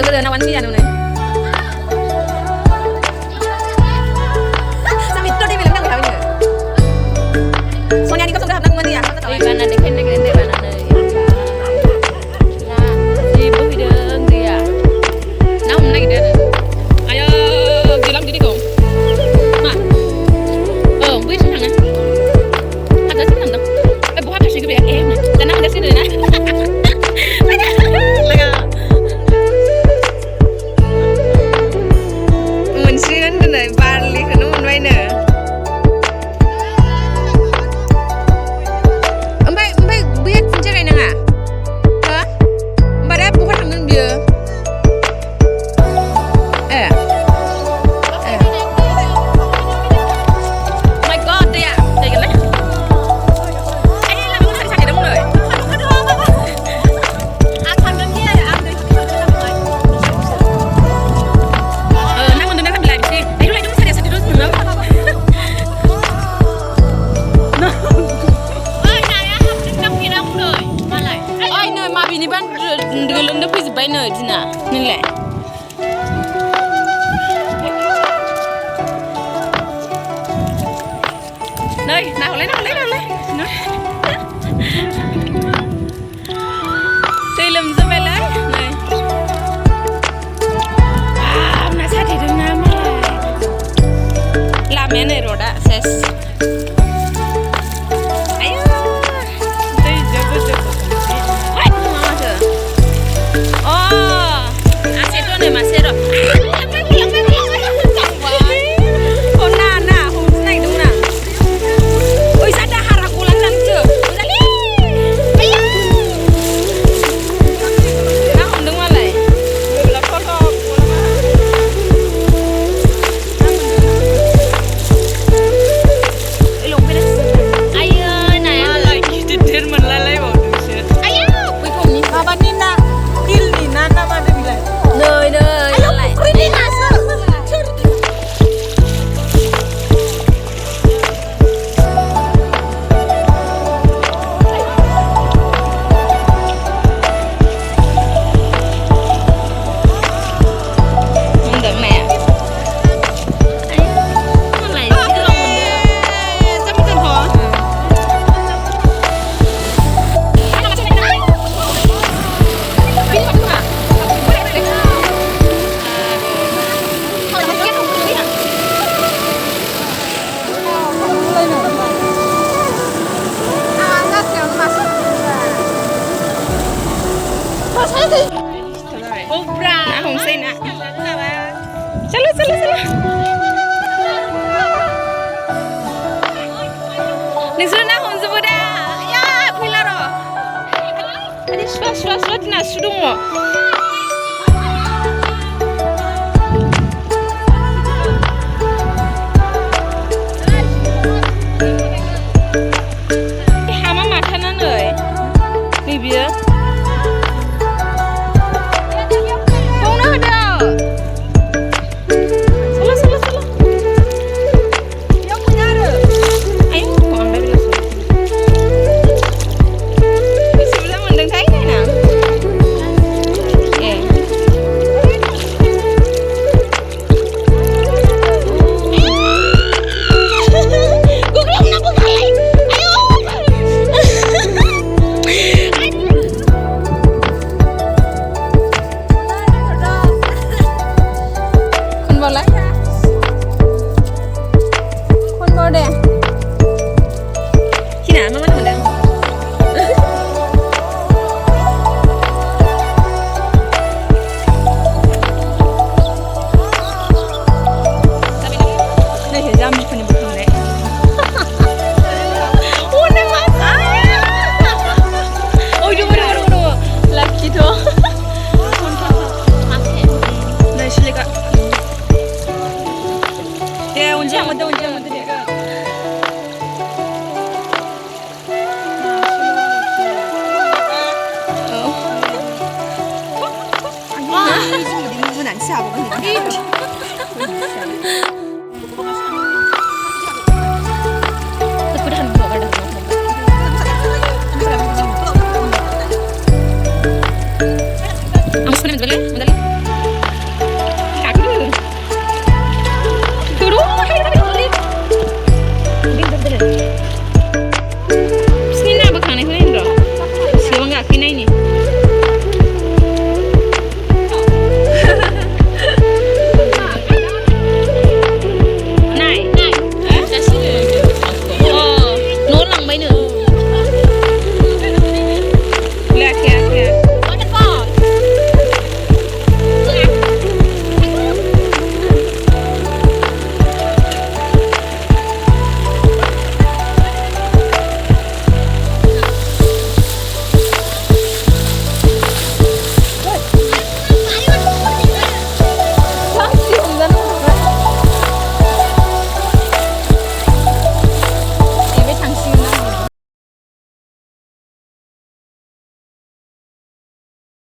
boleh nawan sih anu nih. Sampai itu dia bilang nggak tahu ini. Soalnya di kosong dah nak mandi ya. Oi bana de kene kene bana ne. Nah, si bu hidung dia. Nah, mana kita? Ayo bilang gini kong. Ma. Oh, bu itu sana. Ada sih nang. Bu apa sih gue ya? Dan ada sih deh nah. Ini ban dulu ndak bisa bayar dina nilai. Nơi nào lấy. Chơi lầm ra về lấy này. Nó sát thì đừng làm làm mẹ này rồi đã ses. Nah, hong say na. Salo. Nisro na hong sebuda. Ya, pilaro. Adi shwa na sudungo. Hama makanan oi. Ni biar. Vamos poner, ¿vale? 돼.